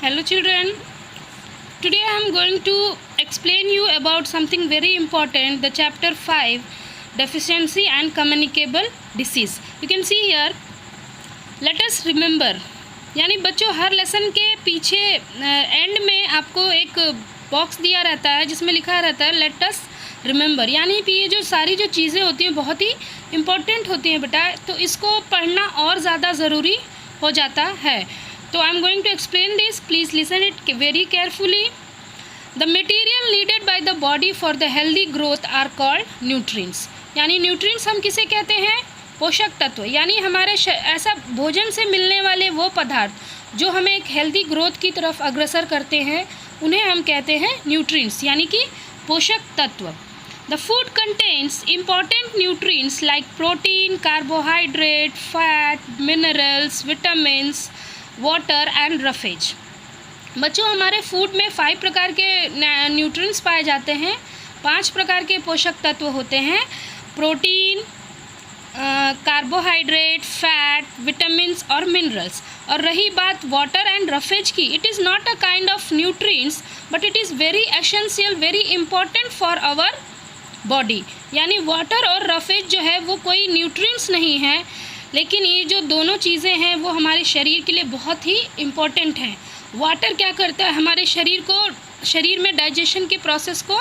Hello children. Today I am going to explain you about something very important, the chapter 5, deficiency and communicable disease. You can see here, let us remember. यानी बच्चों हर lesson के पीछे and में आपको एक box दिया रहता है जिसमें लिखा रहता है लेट अस रिमेंबर। यानी कि ये जो सारी जो चीज़ें होती हैं बहुत ही इम्पोर्टेंट होती हैं बेटा, तो इसको पढ़ना और ज़्यादा ज़रूरी हो जाता है। तो I am going to explain this, please listen it very carefully. The material needed by the body for the healthy growth are called nutrients. यानी न्यूट्रिएंट्स हम किसे कहते हैं? पोषक तत्व। यानी हमारे ऐसा भोजन से मिलने वाले वो पदार्थ जो हमें एक हेल्दी ग्रोथ की तरफ अग्रसर करते हैं उन्हें हम कहते हैं न्यूट्रिएंट्स, यानी कि पोषक तत्व। The food contains important nutrients like protein, carbohydrate, fat, minerals, vitamins, water and roughage. बच्चों हमारे फूड में 5 प्रकार के न्यूट्रिएंट्स पाए जाते हैं, 5 प्रकार के पोषक तत्व होते हैं, प्रोटीन, कार्बोहाइड्रेट, फैट, विटामिन्स और मिनरल्स। और रही बात वाटर एंड रफेज की, it is not a kind of nutrients but it is very essential, very important for our body. यानी वाटर और रफेज जो है वो कोई न्यूट्रिएंट्स नहीं है, लेकिन ये जो दोनों चीज़ें हैं वो हमारे शरीर के लिए बहुत ही इम्पॉर्टेंट हैं। वाटर क्या करता है? हमारे शरीर में डाइजेशन के प्रोसेस को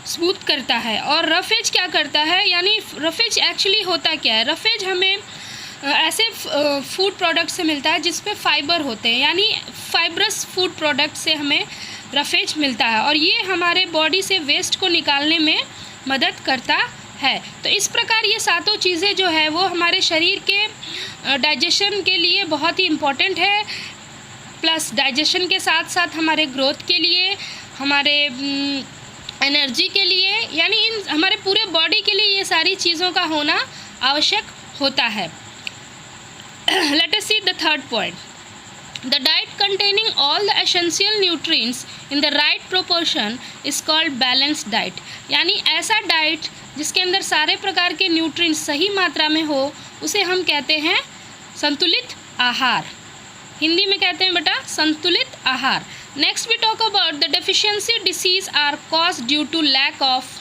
स्मूथ करता है। और रफेज क्या करता है? यानी रफेज एक्चुअली होता क्या है? रफेज हमें ऐसे फूड प्रोडक्ट से मिलता है जिस पे फाइबर होते हैं, यानी फाइब्रस फूड प्रोडक्ट से हमें रफेज मिलता है और ये हमारे बॉडी से वेस्ट को निकालने में मदद करता है। तो इस प्रकार ये सातों चीज़ें जो है वो हमारे शरीर के डाइजेशन के लिए बहुत ही इम्पोर्टेंट है, प्लस डाइजेशन के साथ साथ हमारे ग्रोथ के लिए, हमारे एनर्जी के लिए, यानी इन हमारे पूरे बॉडी के लिए ये सारी चीज़ों का होना आवश्यक होता है। Late us see the third point. The diet containing all the essential nutrients in the right proportion is called balanced diet। यानी ऐसा डाइट जिसके अंदर सारे प्रकार के न्यूट्रिएंट्स सही मात्रा में हो उसे हम कहते हैं संतुलित आहार। हिंदी में कहते हैं बेटा संतुलित आहार। Next we talk about the deficiency disease are caused due to lack of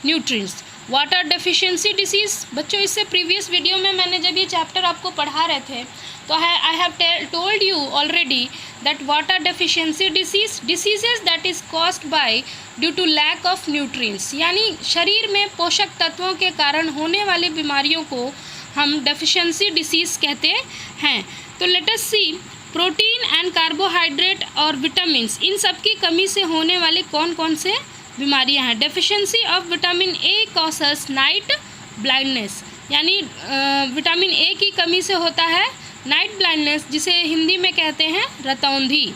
nutrients. Water deficiency disease, बच्चों इससे प्रीवियस वीडियो में मैंने जब ये चैप्टर आपको पढ़ा रहे थे तो I have told you already that water deficiency diseases that is caused by due to lack of nutrients. यानी शरीर में पोषक तत्वों के कारण होने वाली बीमारियों को हम डेफिशिएंसी डिसीज़ कहते हैं। तो let us see, protein and carbohydrate और विटामिन्स, इन सब की कमी से होने वाले कौन कौन से बीमारियां हैं? Deficiency of vitamin A causes night blindness. यानी विटामिन ए की कमी से होता है नाइट ब्लाइंडनेस, जिसे हिंदी में कहते हैं रतौंधी।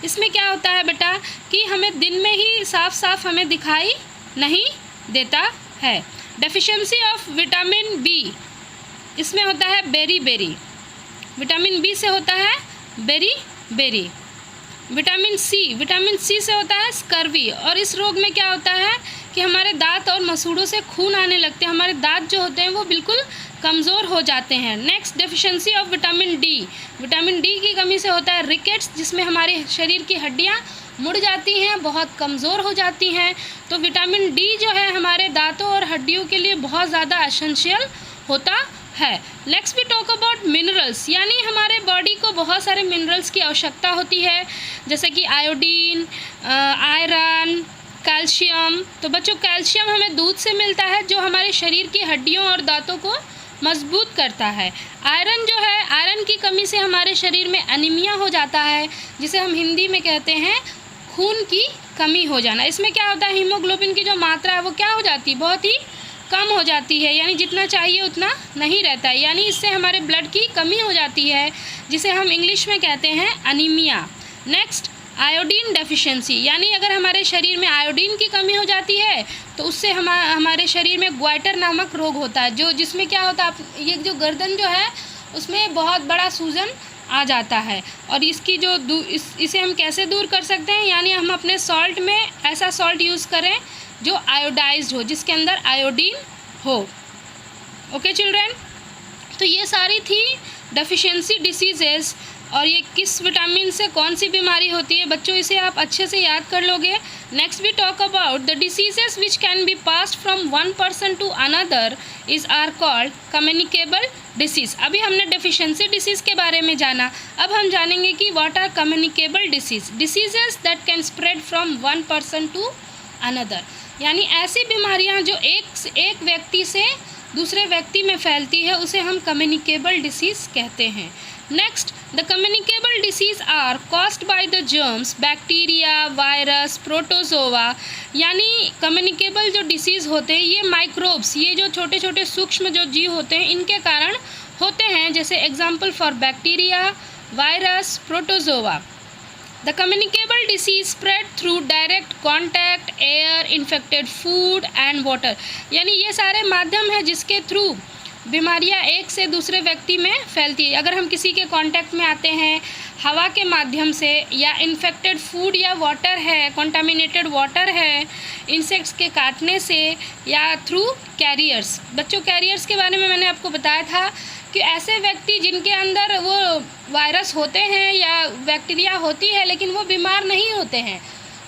इसमें क्या होता है बेटा कि हमें दिन में ही साफ साफ हमें दिखाई नहीं देता है। डेफिशिएंसी ऑफ विटामिन बी, इसमें होता है बेरी बेरी। विटामिन बी से होता है बेरी बेरी। विटामिन सी से होता है स्कर्वी। और इस रोग में क्या होता है कि हमारे दांत और मसूड़ों से खून आने लगते हैं, हमारे दांत जो होते हैं वो बिल्कुल कमज़ोर हो जाते हैं। Next deficiency of vitamin D की कमी से होता है रिकेट्स, जिसमें हमारे शरीर की हड्डियां मुड़ जाती हैं, बहुत कमज़ोर हो जाती हैं। तो विटामिन डी जो है हमारे दांतों और हड्डियों के लिए बहुत ज़्यादा एसेंशियल होता है। Next we talk about minerals. यानी हमारे बॉडी को बहुत सारे मिनरल्स की आवश्यकता होती है, जैसे कि आयोडीन, आयरन, कैल्शियम। तो बच्चों कैल्शियम हमें दूध से मिलता है जो हमारे शरीर की हड्डियों और दांतों को मजबूत करता है। आयरन जो है, आयरन की कमी से हमारे शरीर में एनीमिया हो जाता है, जिसे हम हिंदी में कहते हैं खून की कमी हो जाना। इसमें क्या होता है, हीमोग्लोबिन की जो मात्रा है वो क्या हो जाती है, बहुत ही कम हो जाती है, यानी जितना चाहिए उतना नहीं रहता है। यानी इससे हमारे ब्लड की कमी हो जाती है, जिसे हम इंग्लिश में कहते हैं अनीमिया। नेक्स्ट आयोडीन डेफिशिएंसी, यानी अगर हमारे शरीर में आयोडीन की कमी हो जाती है तो उससे हमारे शरीर में ग्वाइटर नामक रोग होता है, जिसमें क्या होता है, ये जो गर्दन जो है उसमें बहुत बड़ा सूजन आ जाता है। और इसकी जो इसे हम कैसे दूर कर सकते हैं? यानी हम अपने सॉल्ट में ऐसा सॉल्ट यूज़ करें जो आयोडाइज्ड हो, जिसके अंदर आयोडीन हो। ओके चिल्ड्रन, तो ये सारी थी डेफिशिएंसी डिसीजेस और ये किस विटामिन से कौन सी बीमारी होती है बच्चों, इसे आप अच्छे से याद कर लोगे। Next we talk about the diseases which can be passed from one person to another is are called communicable disease. अभी हमने डेफिशिएंसी डिसीज़ के बारे में जाना, अब हम जानेंगे कि what are communicable disease. Diseases that can spread from one person to another, यानी ऐसी बीमारियां जो एक व्यक्ति से दूसरे व्यक्ति में फैलती है उसे हम कम्युनिकेबल डिसीज़ कहते हैं। Next, the communicable disease are caused by the germs, bacteria, virus, protozoa. यानी कम्युनिकेबल जो डिसीज़ होते हैं ये माइक्रोब्स, ये जो छोटे छोटे सूक्ष्म जो जीव होते हैं इनके कारण होते हैं, जैसे example for bacteria, virus, protozoa. The communicable disease spread through direct contact, air, infected food and water। यानी ये सारे माध्यम हैं जिसके थ्रू बीमारियां एक से दूसरे व्यक्ति में फैलती है। अगर हम किसी के कांटेक्ट में आते हैं हवा के माध्यम से, या इन्फेक्टेड फूड या वाटर है, कंटामिनेटेड वाटर है, इंसेक्ट्स के काटने से, या थ्रू कैरियर्स। बच्चों कैरियर्स के बारे में मैंने आपको बताया था कि ऐसे व्यक्ति जिनके अंदर वो वायरस होते हैं या बैक्टीरिया होती है लेकिन वो बीमार नहीं होते हैं,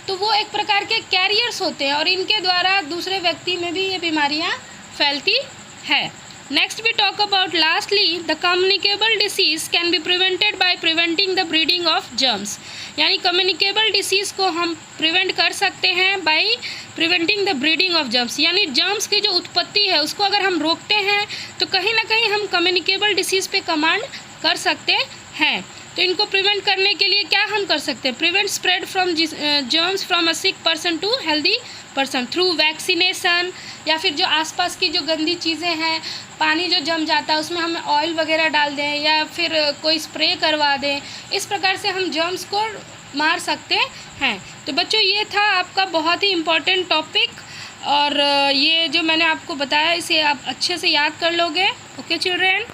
तो वो एक प्रकार के कैरियर्स होते हैं और इनके द्वारा दूसरे व्यक्ति में भी ये बीमारियां फैलती है। Next we talk about lastly the communicable disease can be prevented by preventing the breeding of germs. यानी कम्युनिकेबल डिसीज़ को हम प्रिवेंट कर सकते हैं by preventing the breeding of germs. यानी जर्म्स की जो उत्पत्ति है उसको अगर हम रोकते हैं तो कहीं ना कहीं हम कम्युनिकेबल डिसीज़ पे कमांड कर सकते हैं। तो इनको प्रिवेंट करने के लिए क्या हम कर सकते हैं? Prevent spread from germs from a sick person to healthy person through vaccination, या फिर जो आसपास की जो गंदी चीज़ें हैं, पानी जो जम जाता है उसमें हम ऑयल वगैरह डाल दें या फिर कोई स्प्रे करवा दें, इस प्रकार से हम जर्म्स को मार सकते हैं। तो बच्चों ये था आपका बहुत ही इम्पॉर्टेंट टॉपिक, और ये जो मैंने आपको बताया इसे आप अच्छे से याद कर लोगे। Okay children.